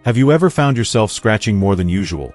Have you ever found yourself scratching more than usual?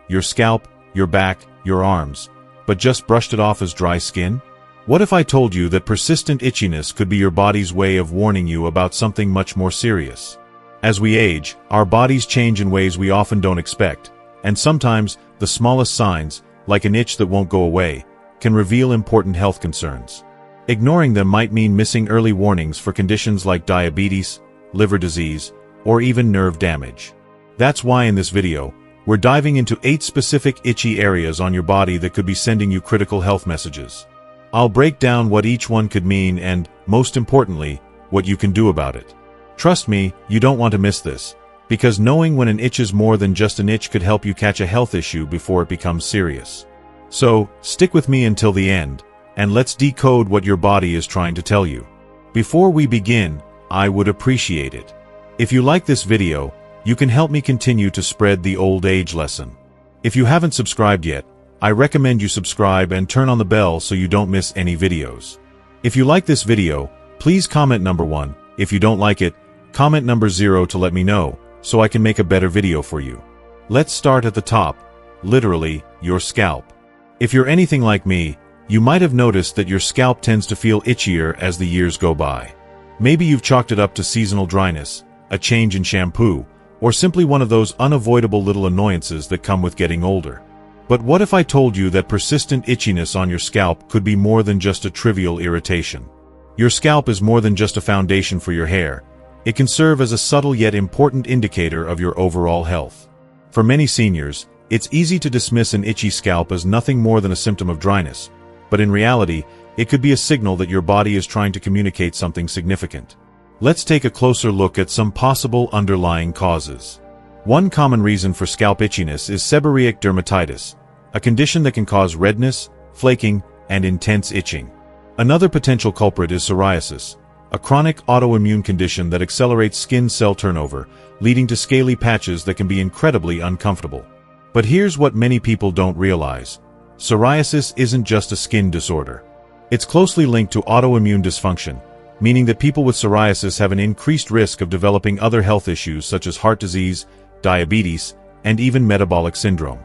Your scalp, your back, your arms, but just brushed it off as dry skin? What if I told you that persistent itchiness could be your body's way of warning you about something much more serious? As we age, our bodies change in ways we often don't expect, and sometimes the smallest signs, like an itch that won't go away, can reveal important health concerns. Ignoring them might mean missing early warnings for conditions like diabetes, liver disease, or even nerve damage. That's why in this video, we're diving into 8 specific itchy areas on your body that could be sending you critical health messages. I'll break down what each one could mean and, most importantly, what you can do about it. Trust me, you don't want to miss this, because knowing when an itch is more than just an itch could help you catch a health issue before it becomes serious. So, stick with me until the end, and let's decode what your body is trying to tell you. Before we begin, I would appreciate it if you like this video. You can help me continue to spread the old age lesson. If you haven't subscribed yet, I recommend you subscribe and turn on the bell so you don't miss any videos. If you like this video, please comment number 1. If you don't like it, comment number 0 to let me know, so I can make a better video for you. Let's start at the top, literally, your scalp. If you're anything like me, you might have noticed that your scalp tends to feel itchier as the years go by. Maybe you've chalked it up to seasonal dryness, a change in shampoo, or simply one of those unavoidable little annoyances that come with getting older. But what if I told you that persistent itchiness on your scalp could be more than just a trivial irritation? Your scalp is more than just a foundation for your hair. It can serve as a subtle yet important indicator of your overall health. For many seniors, it's easy to dismiss an itchy scalp as nothing more than a symptom of dryness, but in reality, it could be a signal that your body is trying to communicate something significant. Let's take a closer look at some possible underlying causes. One common reason for scalp itchiness is seborrheic dermatitis, a condition that can cause redness, flaking, and intense itching. Another potential culprit is psoriasis, a chronic autoimmune condition that accelerates skin cell turnover, leading to scaly patches that can be incredibly uncomfortable. But here's what many people don't realize. Psoriasis isn't just a skin disorder. It's closely linked to autoimmune dysfunction, meaning that people with psoriasis have an increased risk of developing other health issues such as heart disease, diabetes, and even metabolic syndrome.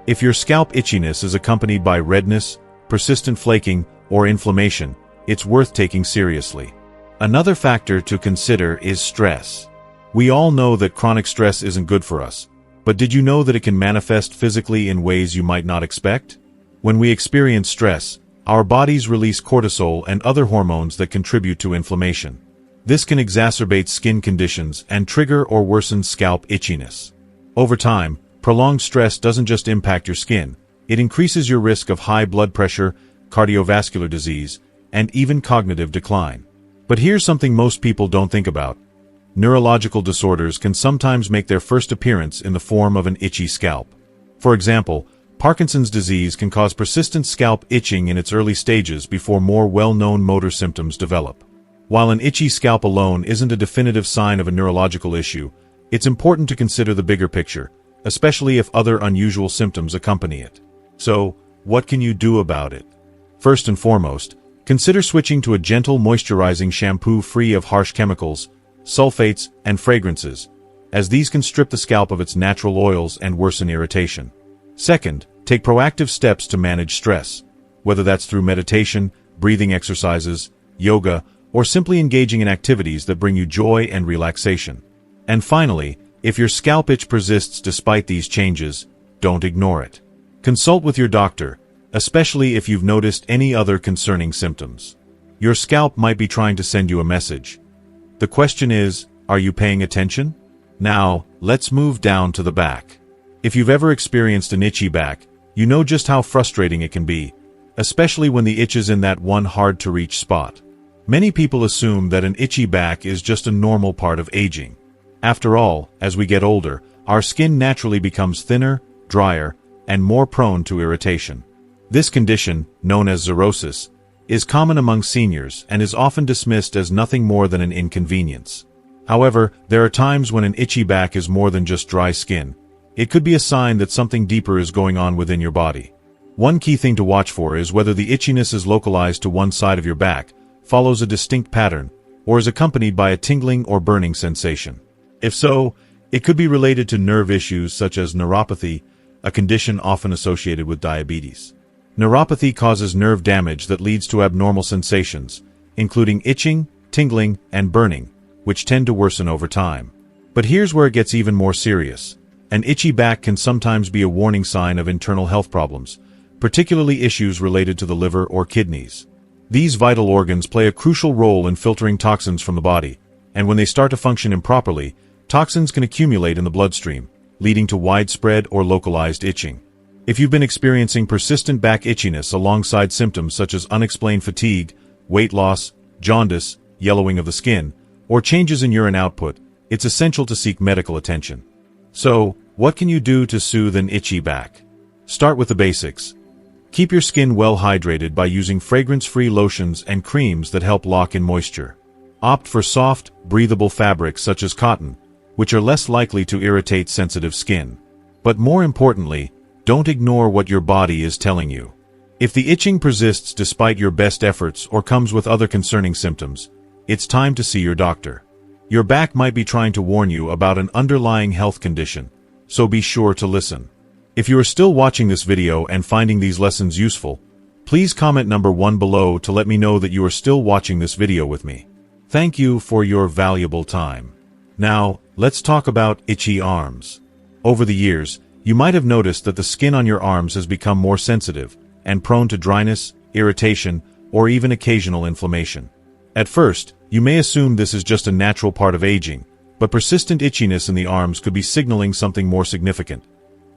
If your scalp itchiness is accompanied by redness, persistent flaking, or inflammation, it's worth taking seriously. Another factor to consider is stress. We all know that chronic stress isn't good for us, but did you know that it can manifest physically in ways you might not expect? When we experience stress, our bodies release cortisol and other hormones that contribute to inflammation. This can exacerbate skin conditions and trigger or worsen scalp itchiness. Over time, prolonged stress doesn't just impact your skin, it increases your risk of high blood pressure, cardiovascular disease, and even cognitive decline. But here's something most people don't think about. Neurological disorders can sometimes make their first appearance in the form of an itchy scalp. For example, Parkinson's disease can cause persistent scalp itching in its early stages before more well-known motor symptoms develop. While an itchy scalp alone isn't a definitive sign of a neurological issue, it's important to consider the bigger picture, especially if other unusual symptoms accompany it. So, what can you do about it? First and foremost, consider switching to a gentle moisturizing shampoo free of harsh chemicals, sulfates, and fragrances, as these can strip the scalp of its natural oils and worsen irritation. Second, take proactive steps to manage stress, whether that's through meditation, breathing exercises, yoga, or simply engaging in activities that bring you joy and relaxation. And finally, if your scalp itch persists despite these changes, don't ignore it. Consult with your doctor, especially if you've noticed any other concerning symptoms. Your scalp might be trying to send you a message. The question is, are you paying attention? Now, let's move down to the back. If you've ever experienced an itchy back, you know just how frustrating it can be, especially when the itch is in that one hard-to-reach spot. Many people assume that an itchy back is just a normal part of aging. After all, as we get older, our skin naturally becomes thinner, drier, and more prone to irritation. This condition, known as xerosis, is common among seniors and is often dismissed as nothing more than an inconvenience. However, there are times when an itchy back is more than just dry skin. It could be a sign that something deeper is going on within your body. One key thing to watch for is whether the itchiness is localized to one side of your back, follows a distinct pattern, or is accompanied by a tingling or burning sensation. If so, It could be related to nerve issues such as neuropathy, a condition often associated with diabetes. Neuropathy causes nerve damage that leads to abnormal sensations, including itching, tingling, and burning, which tend to worsen over time. But here's where it gets even more serious. An itchy back can sometimes be a warning sign of internal health problems, particularly issues related to the liver or kidneys. These vital organs play a crucial role in filtering toxins from the body, and when they start to function improperly, toxins can accumulate in the bloodstream, leading to widespread or localized itching. If you've been experiencing persistent back itchiness alongside symptoms such as unexplained fatigue, weight loss, jaundice, yellowing of the skin, or changes in urine output, it's essential to seek medical attention. So, what can you do to soothe an itchy back? Start with the basics. Keep your skin well hydrated by using fragrance-free lotions and creams that help lock in moisture. Opt for soft, breathable fabrics such as cotton, which are less likely to irritate sensitive skin. But more importantly, don't ignore what your body is telling you. If the itching persists despite your best efforts or comes with other concerning symptoms, it's time to see your doctor. Your back might be trying to warn you about an underlying health condition, so be sure to listen. If you are still watching this video and finding these lessons useful, please comment number 1 below to let me know that you are still watching this video with me. Thank you for your valuable time. Now, let's talk about itchy arms. Over the years, you might have noticed that the skin on your arms has become more sensitive and prone to dryness, irritation, or even occasional inflammation. At first, you may assume this is just a natural part of aging, but persistent itchiness in the arms could be signaling something more significant,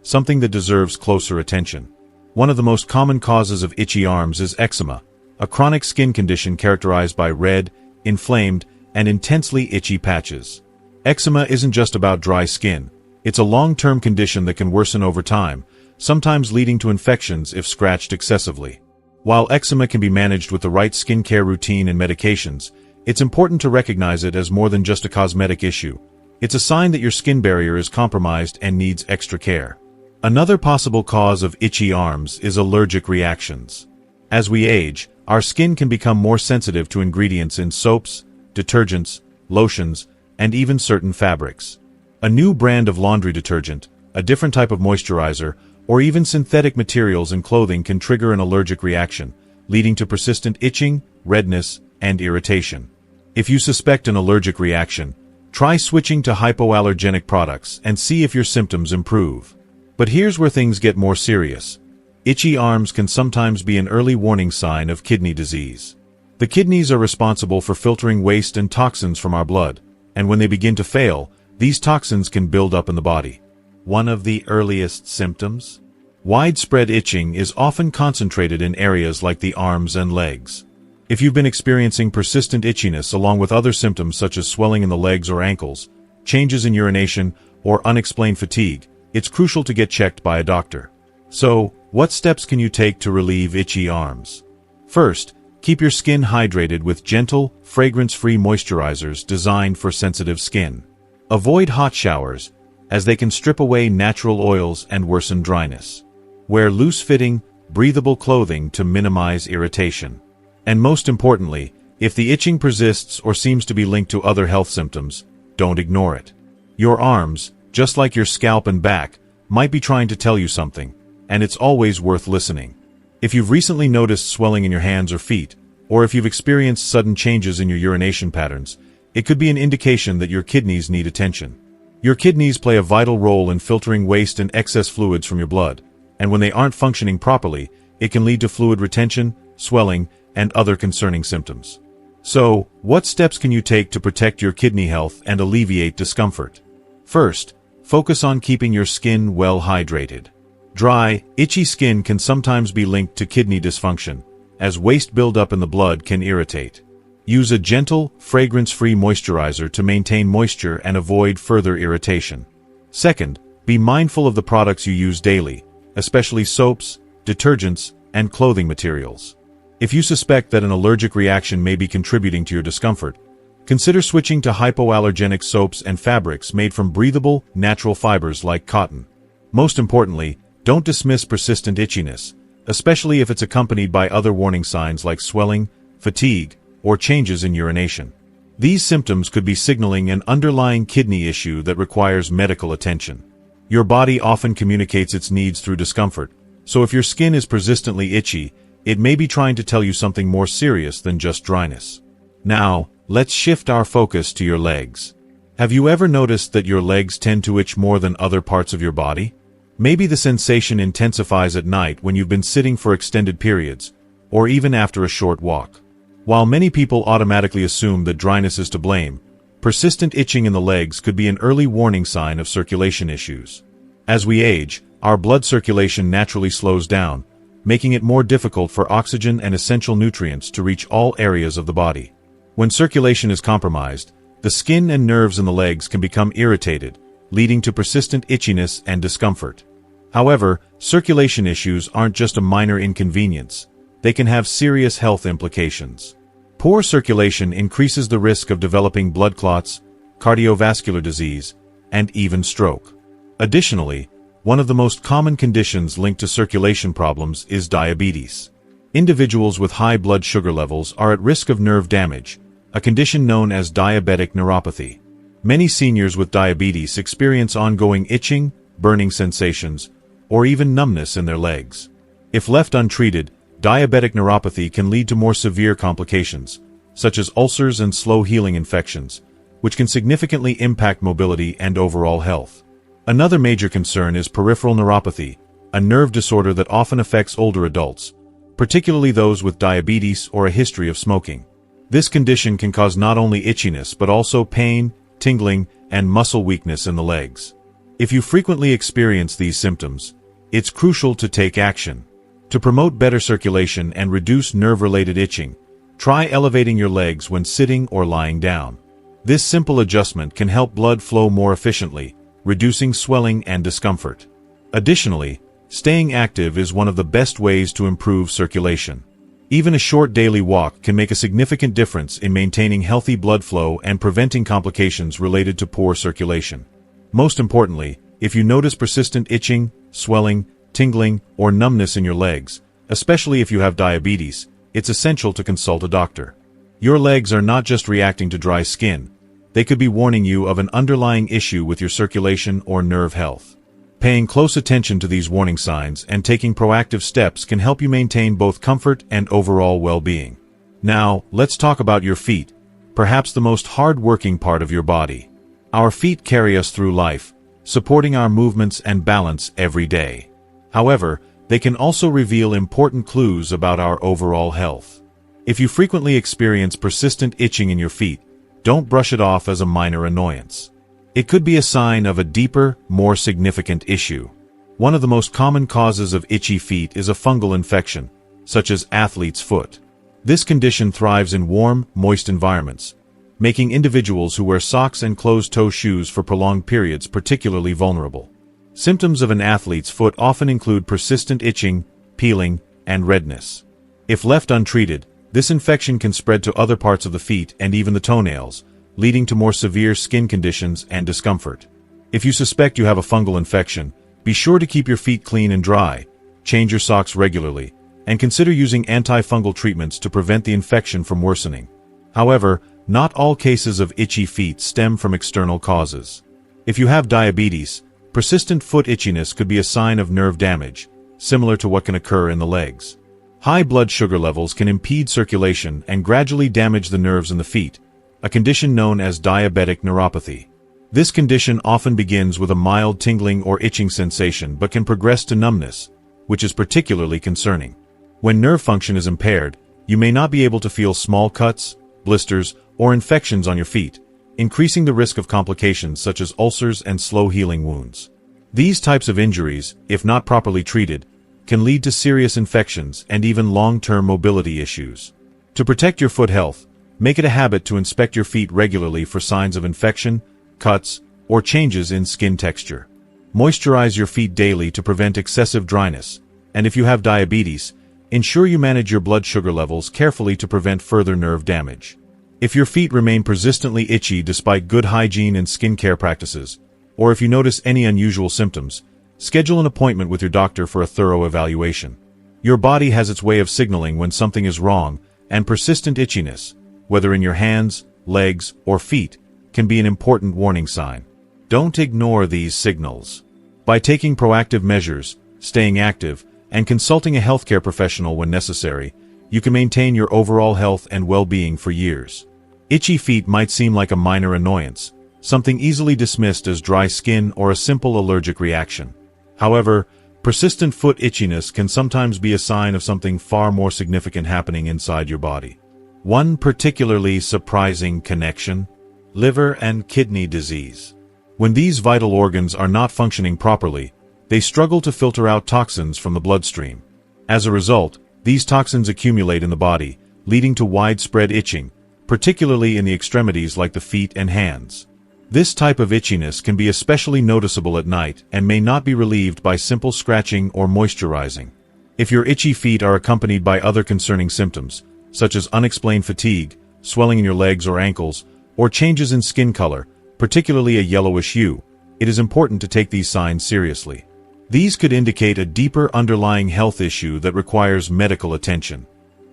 something that deserves closer attention. One of the most common causes of itchy arms is eczema, a chronic skin condition characterized by red, inflamed, and intensely itchy patches. Eczema isn't just about dry skin. It's a long-term condition that can worsen over time, sometimes leading to infections if scratched excessively. While eczema can be managed with the right skincare routine and medications, it's important to recognize it as more than just a cosmetic issue. It's a sign that your skin barrier is compromised and needs extra care. Another possible cause of itchy arms is allergic reactions. As we age, our skin can become more sensitive to ingredients in soaps, detergents, lotions, and even certain fabrics. A new brand of laundry detergent, a different type of moisturizer, or even synthetic materials in clothing can trigger an allergic reaction, leading to persistent itching, redness, and irritation. If you suspect an allergic reaction, try switching to hypoallergenic products and see if your symptoms improve. But here's where things get more serious. Itchy arms can sometimes be an early warning sign of kidney disease. The kidneys are responsible for filtering waste and toxins from our blood, and when they begin to fail, these toxins can build up in the body. One of the earliest symptoms? Widespread itching is often concentrated in areas like the arms and legs. If you've been experiencing persistent itchiness along with other symptoms such as swelling in the legs or ankles, changes in urination, or unexplained fatigue, it's crucial to get checked by a doctor. So, what steps can you take to relieve itchy arms? First, keep your skin hydrated with gentle, fragrance-free moisturizers designed for sensitive skin. Avoid hot showers, as they can strip away natural oils and worsen dryness. Wear loose-fitting, breathable clothing to minimize irritation. And most importantly, if the itching persists or seems to be linked to other health symptoms, don't ignore it. Your arms, just like your scalp and back, might be trying to tell you something, and it's always worth listening. If you've recently noticed swelling in your hands or feet, or if you've experienced sudden changes in your urination patterns, it could be an indication that your kidneys need attention. Your kidneys play a vital role in filtering waste and excess fluids from your blood, and when they aren't functioning properly, it can lead to fluid retention, swelling, and other concerning symptoms. So, what steps can you take to protect your kidney health and alleviate discomfort? First, focus on keeping your skin well hydrated. Dry, itchy skin can sometimes be linked to kidney dysfunction, as waste buildup in the blood can irritate. Use a gentle, fragrance-free moisturizer to maintain moisture and avoid further irritation. Second, be mindful of the products you use daily, especially soaps, detergents, and clothing materials. If you suspect that an allergic reaction may be contributing to your discomfort, consider switching to hypoallergenic soaps and fabrics made from breathable, natural fibers like cotton. Most importantly, don't dismiss persistent itchiness, especially if it's accompanied by other warning signs like swelling, fatigue, or changes in urination. These symptoms could be signaling an underlying kidney issue that requires medical attention. Your body often communicates its needs through discomfort, so if your skin is persistently itchy, it may be trying to tell you something more serious than just dryness. Now, let's shift our focus to your legs. Have you ever noticed that your legs tend to itch more than other parts of your body? Maybe the sensation intensifies at night when you've been sitting for extended periods, or even after a short walk. While many people automatically assume that dryness is to blame, persistent itching in the legs could be an early warning sign of circulation issues. As we age, our blood circulation naturally slows down, making it more difficult for oxygen and essential nutrients to reach all areas of the body. When circulation is compromised, the skin and nerves in the legs can become irritated, leading to persistent itchiness and discomfort. However, circulation issues aren't just a minor inconvenience. They can have serious health implications. Poor circulation increases the risk of developing blood clots, cardiovascular disease, and even stroke. Additionally, one of the most common conditions linked to circulation problems is diabetes. Individuals with high blood sugar levels are at risk of nerve damage, a condition known as diabetic neuropathy. Many seniors with diabetes experience ongoing itching, burning sensations, or even numbness in their legs. If left untreated, diabetic neuropathy can lead to more severe complications, such as ulcers and slow-healing infections, which can significantly impact mobility and overall health. Another major concern is peripheral neuropathy, a nerve disorder that often affects older adults, particularly those with diabetes or a history of smoking. This condition can cause not only itchiness but also pain, tingling, and muscle weakness in the legs. If you frequently experience these symptoms, it's crucial to take action. To promote better circulation and reduce nerve-related itching, try elevating your legs when sitting or lying down. This simple adjustment can help blood flow more efficiently, reducing swelling and discomfort. Additionally, staying active is one of the best ways to improve circulation. Even a short daily walk can make a significant difference in maintaining healthy blood flow and preventing complications related to poor circulation. Most importantly, if you notice persistent itching, swelling, tingling, or numbness in your legs, especially if you have diabetes, it's essential to consult a doctor. Your legs are not just reacting to dry skin. They could be warning you of an underlying issue with your circulation or nerve health. Paying close attention to these warning signs and taking proactive steps can help you maintain both comfort and overall well-being. Now, let's talk about your feet, perhaps the most hard-working part of your body. Our feet carry us through life, supporting our movements and balance every day. However, they can also reveal important clues about our overall health. If you frequently experience persistent itching in your feet, don't brush it off as a minor annoyance. It could be a sign of a deeper, more significant issue. One of the most common causes of itchy feet is a fungal infection, such as athlete's foot. This condition thrives in warm, moist environments, making individuals who wear socks and closed-toe shoes for prolonged periods particularly vulnerable. Symptoms of an athlete's foot often include persistent itching, peeling, and redness. If left untreated, this infection can spread to other parts of the feet and even the toenails, leading to more severe skin conditions and discomfort. If you suspect you have a fungal infection, be sure to keep your feet clean and dry, change your socks regularly, and consider using antifungal treatments to prevent the infection from worsening. However, not all cases of itchy feet stem from external causes. If you have diabetes, persistent foot itchiness could be a sign of nerve damage, similar to what can occur in the legs. High blood sugar levels can impede circulation and gradually damage the nerves in the feet, a condition known as diabetic neuropathy. This condition often begins with a mild tingling or itching sensation but can progress to numbness, which is particularly concerning. When nerve function is impaired, you may not be able to feel small cuts, blisters, or infections on your feet, increasing the risk of complications such as ulcers and slow-healing wounds. These types of injuries, if not properly treated, can lead to serious infections and even long-term mobility issues. To protect your foot health, make it a habit to inspect your feet regularly for signs of infection, cuts, or changes in skin texture. Moisturize your feet daily to prevent excessive dryness, and if you have diabetes, ensure you manage your blood sugar levels carefully to prevent further nerve damage. If your feet remain persistently itchy despite good hygiene and skincare practices, or if you notice any unusual symptoms, schedule an appointment with your doctor for a thorough evaluation. Your body has its way of signaling when something is wrong, and persistent itchiness, whether in your hands, legs, or feet can be an important warning sign. Don't ignore these signals. By taking proactive measures, staying active, and consulting a healthcare professional when necessary, you can maintain your overall health and well-being for years. Itchy feet might seem like a minor annoyance, something easily dismissed as dry skin or a simple allergic reaction. However, persistent foot itchiness can sometimes be a sign of something far more significant happening inside your body. One particularly surprising connection: liver and kidney disease. When these vital organs are not functioning properly, they struggle to filter out toxins from the bloodstream. As a result, these toxins accumulate in the body, leading to widespread itching, particularly in the extremities like the feet and hands. This type of itchiness can be especially noticeable at night and may not be relieved by simple scratching or moisturizing. If your itchy feet are accompanied by other concerning symptoms, such as unexplained fatigue, swelling in your legs or ankles, or changes in skin color, particularly a yellowish hue, it is important to take these signs seriously. These could indicate a deeper underlying health issue that requires medical attention.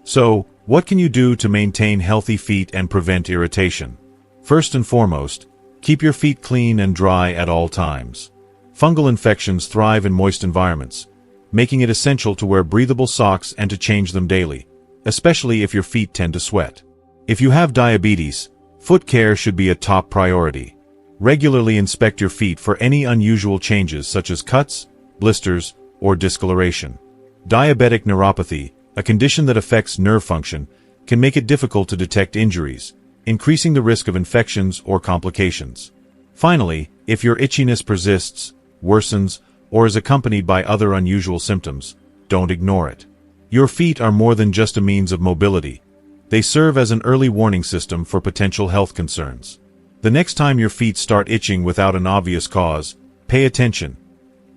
So, what can you do to maintain healthy feet and prevent irritation? First and foremost, keep your feet clean and dry at all times. Fungal infections thrive in moist environments, making it essential to wear breathable socks and to change them daily, especially if your feet tend to sweat. If you have diabetes, foot care should be a top priority. Regularly inspect your feet for any unusual changes such as cuts, blisters, or discoloration. Diabetic neuropathy, a condition that affects nerve function, can make it difficult to detect injuries, increasing the risk of infections or complications. Finally, if your itchiness persists, worsens, or is accompanied by other unusual symptoms, don't ignore it. Your feet are more than just a means of mobility. They serve as an early warning system for potential health concerns. The next time your feet start itching without an obvious cause, pay attention.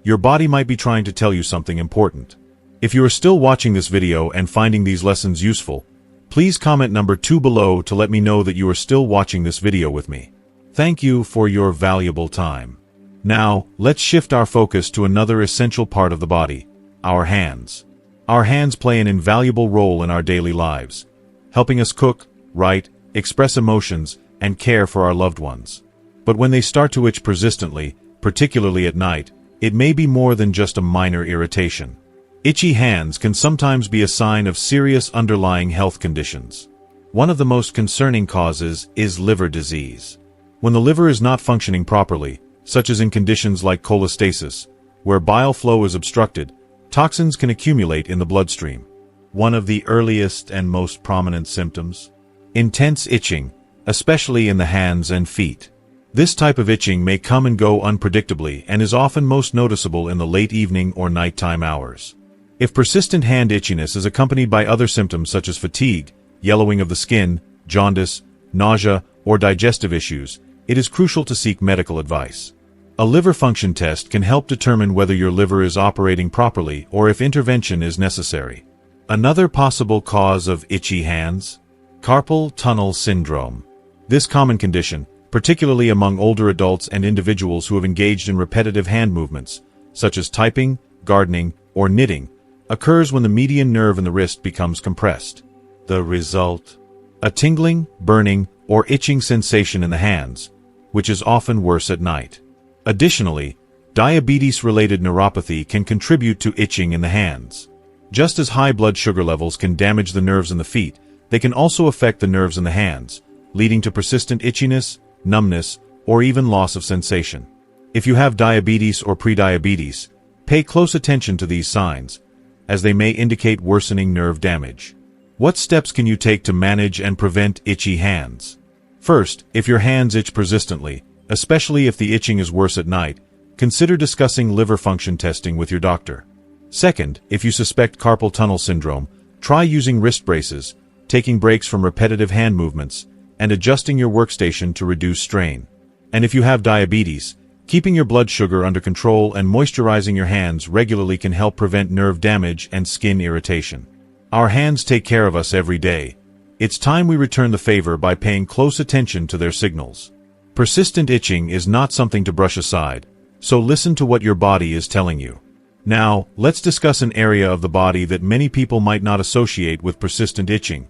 Your body might be trying to tell you something important. If you are still watching this video and finding these lessons useful, please comment number 2 below to let me know that you are still watching this video with me. Thank you for your valuable time. Now, let's shift our focus to another essential part of the body: our hands. Our hands play an invaluable role in our daily lives, helping us cook, write, express emotions, and care for our loved ones. But when they start to itch persistently, particularly at night, it may be more than just a minor irritation. Itchy hands can sometimes be a sign of serious underlying health conditions. One of the most concerning causes is liver disease. When the liver is not functioning properly, such as in conditions like cholestasis, where bile flow is obstructed, toxins can accumulate in the bloodstream. One of the earliest and most prominent symptoms: intense itching, especially in the hands and feet. This type of itching may come and go unpredictably and is often most noticeable in the late evening or nighttime hours. If persistent hand itchiness is accompanied by other symptoms such as fatigue, yellowing of the skin, jaundice, nausea, or digestive issues, it is crucial to seek medical advice. A liver function test can help determine whether your liver is operating properly or if intervention is necessary. Another possible cause of itchy hands: carpal tunnel syndrome. This common condition, particularly among older adults and individuals who have engaged in repetitive hand movements, such as typing, gardening, or knitting, occurs when the median nerve in the wrist becomes compressed. The result: a tingling, burning, or itching sensation in the hands, which is often worse at night. Additionally, diabetes-related neuropathy can contribute to itching in the hands. Just as high blood sugar levels can damage the nerves in the feet, they can also affect the nerves in the hands, leading to persistent itchiness, numbness, or even loss of sensation. If you have diabetes or prediabetes, pay close attention to these signs, as they may indicate worsening nerve damage. What steps can you take to manage and prevent itchy hands? First, if your hands itch persistently, especially if the itching is worse at night, consider discussing liver function testing with your doctor. Second, if you suspect carpal tunnel syndrome, try using wrist braces, taking breaks from repetitive hand movements, and adjusting your workstation to reduce strain. And if you have diabetes, keeping your blood sugar under control and moisturizing your hands regularly can help prevent nerve damage and skin irritation. Our hands take care of us every day. It's time we return the favor by paying close attention to their signals. Persistent itching is not something to brush aside, so listen to what your body is telling you. Now, let's discuss an area of the body that many people might not associate with persistent itching: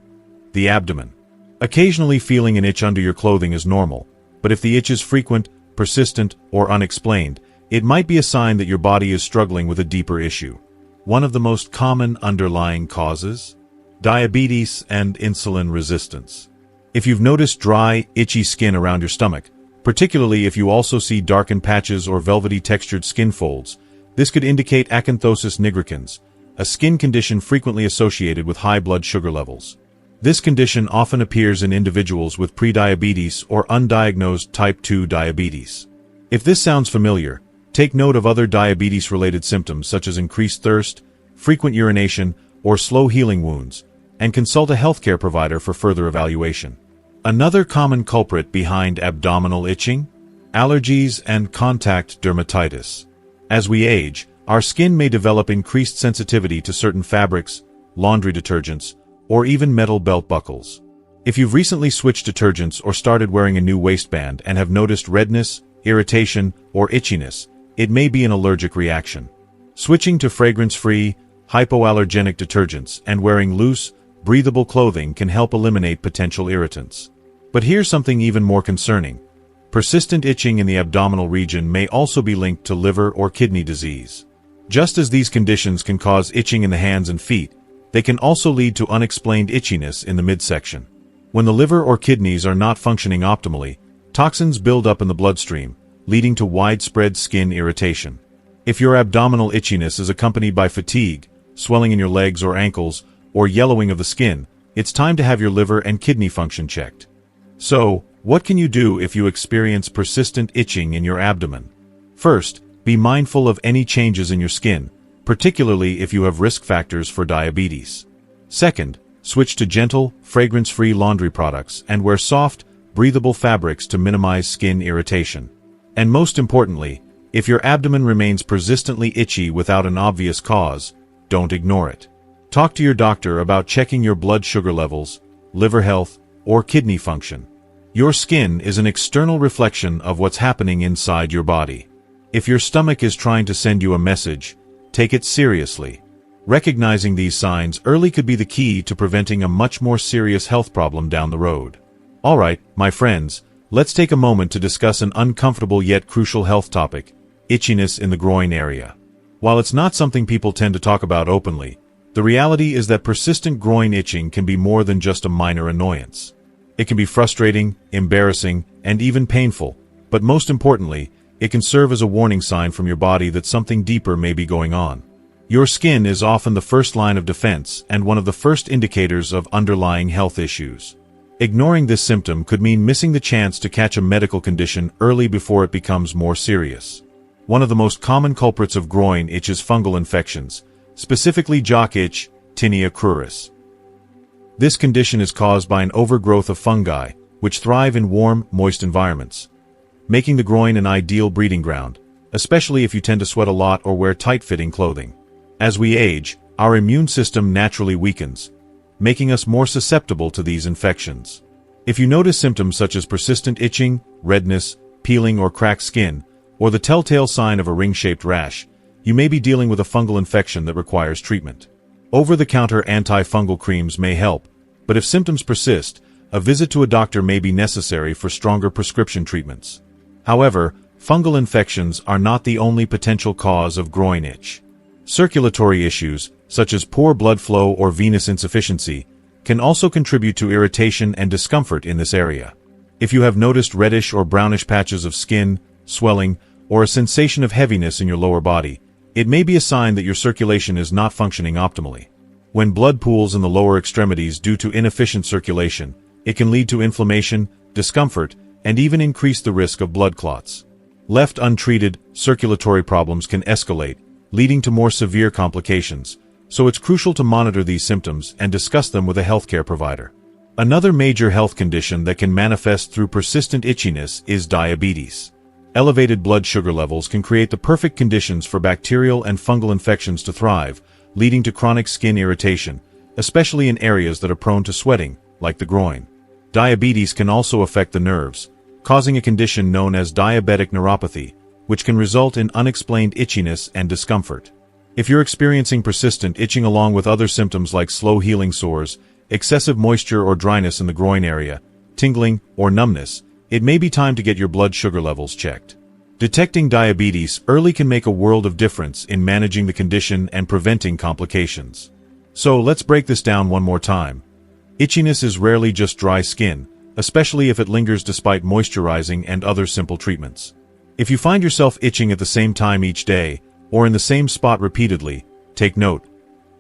the abdomen. Occasionally feeling an itch under your clothing is normal, but if the itch is frequent, persistent, or unexplained, it might be a sign that your body is struggling with a deeper issue. One of the most common underlying causes? Diabetes and insulin resistance. If you've noticed dry, itchy skin around your stomach, particularly if you also see darkened patches or velvety textured skin folds, this could indicate acanthosis nigricans, a skin condition frequently associated with high blood sugar levels. This condition often appears in individuals with prediabetes or undiagnosed type 2 diabetes. If this sounds familiar, take note of other diabetes-related symptoms such as increased thirst, frequent urination, or slow healing wounds, and consult a healthcare provider for further evaluation. Another common culprit behind abdominal itching? Allergies and contact dermatitis. As we age, our skin may develop increased sensitivity to certain fabrics, laundry detergents, or even metal belt buckles. If you've recently switched detergents or started wearing a new waistband and have noticed redness, irritation, or itchiness, it may be an allergic reaction. Switching to fragrance-free, hypoallergenic detergents and wearing loose, breathable clothing can help eliminate potential irritants. But here's something even more concerning. Persistent itching in the abdominal region may also be linked to liver or kidney disease. Just as these conditions can cause itching in the hands and feet, they can also lead to unexplained itchiness in the midsection. When the liver or kidneys are not functioning optimally, toxins build up in the bloodstream, leading to widespread skin irritation. If your abdominal itchiness is accompanied by fatigue, swelling in your legs or ankles, or yellowing of the skin, it's time to have your liver and kidney function checked. So, what can you do if you experience persistent itching in your abdomen? First, be mindful of any changes in your skin, particularly if you have risk factors for diabetes. Second, switch to gentle, fragrance-free laundry products and wear soft, breathable fabrics to minimize skin irritation. And most importantly, if your abdomen remains persistently itchy without an obvious cause, don't ignore it. Talk to your doctor about checking your blood sugar levels, liver health, or kidney function. Your skin is an external reflection of what's happening inside your body. If your stomach is trying to send you a message, take it seriously. Recognizing these signs early could be the key to preventing a much more serious health problem down the road. Alright, my friends, let's take a moment to discuss an uncomfortable yet crucial health topic: itchiness in the groin area. While it's not something people tend to talk about openly, the reality is that persistent groin itching can be more than just a minor annoyance. It can be frustrating, embarrassing, and even painful, but most importantly, it can serve as a warning sign from your body that something deeper may be going on. Your skin is often the first line of defense and one of the first indicators of underlying health issues. Ignoring this symptom could mean missing the chance to catch a medical condition early before it becomes more serious. One of the most common culprits of groin itch is fungal infections, specifically jock itch, tinea cruris. This condition is caused by an overgrowth of fungi, which thrive in warm, moist environments, making the groin an ideal breeding ground, especially if you tend to sweat a lot or wear tight-fitting clothing. As we age, our immune system naturally weakens, making us more susceptible to these infections. If you notice symptoms such as persistent itching, redness, peeling or cracked skin, or the telltale sign of a ring-shaped rash, you may be dealing with a fungal infection that requires treatment. Over-the-counter antifungal creams may help, but if symptoms persist, a visit to a doctor may be necessary for stronger prescription treatments. However, fungal infections are not the only potential cause of groin itch. Circulatory issues, such as poor blood flow or venous insufficiency, can also contribute to irritation and discomfort in this area. If you have noticed reddish or brownish patches of skin, swelling, or a sensation of heaviness in your lower body, it may be a sign that your circulation is not functioning optimally. When blood pools in the lower extremities due to inefficient circulation, it can lead to inflammation, discomfort, and even increase the risk of blood clots. Left untreated, circulatory problems can escalate, leading to more severe complications, so it's crucial to monitor these symptoms and discuss them with a healthcare provider. Another major health condition that can manifest through persistent itchiness is diabetes. Elevated blood sugar levels can create the perfect conditions for bacterial and fungal infections to thrive, leading to chronic skin irritation, especially in areas that are prone to sweating, like the groin. Diabetes can also affect the nerves, causing a condition known as diabetic neuropathy, which can result in unexplained itchiness and discomfort. If you're experiencing persistent itching along with other symptoms like slow healing sores, excessive moisture or dryness in the groin area, tingling, or numbness, it may be time to get your blood sugar levels checked. Detecting diabetes early can make a world of difference in managing the condition and preventing complications. So let's break this down one more time. Itchiness is rarely just dry skin, especially if it lingers despite moisturizing and other simple treatments. If you find yourself itching at the same time each day, or in the same spot repeatedly, take note.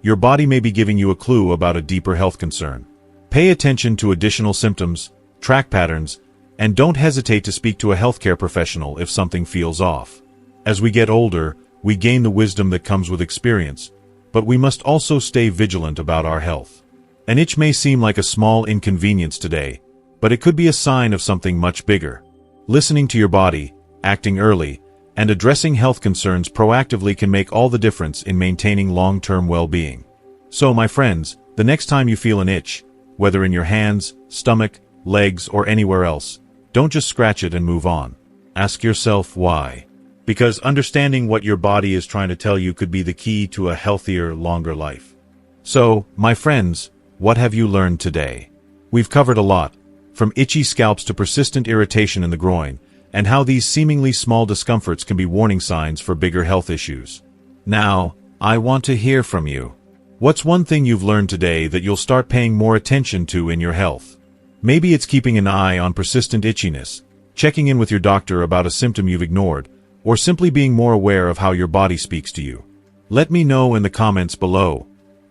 Your body may be giving you a clue about a deeper health concern. Pay attention to additional symptoms, track patterns, and don't hesitate to speak to a healthcare professional if something feels off. As we get older, we gain the wisdom that comes with experience, but we must also stay vigilant about our health. An itch may seem like a small inconvenience today, but it could be a sign of something much bigger. Listening to your body, acting early, and addressing health concerns proactively can make all the difference in maintaining long-term well-being. So, my friends, the next time you feel an itch, whether in your hands, stomach, legs, or anywhere else, don't just scratch it and move on. Ask yourself why. Because understanding what your body is trying to tell you could be the key to a healthier, longer life. So, my friends, what have you learned today? We've covered a lot, from itchy scalps to persistent irritation in the groin, and how these seemingly small discomforts can be warning signs for bigger health issues. Now, I want to hear from you. What's one thing you've learned today that you'll start paying more attention to in your health? Maybe it's keeping an eye on persistent itchiness, checking in with your doctor about a symptom you've ignored, or simply being more aware of how your body speaks to you. Let me know in the comments below.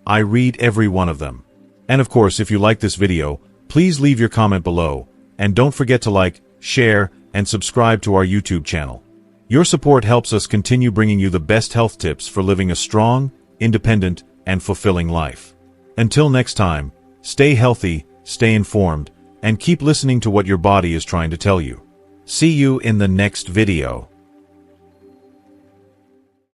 I read every one of them. And of course, if you like this video, please leave your comment below, and don't forget to like, share, and subscribe to our YouTube channel. Your support helps us continue bringing you the best health tips for living a strong, independent, and fulfilling life. Until next time, stay healthy, stay informed, and keep listening to what your body is trying to tell you. See you in the next video.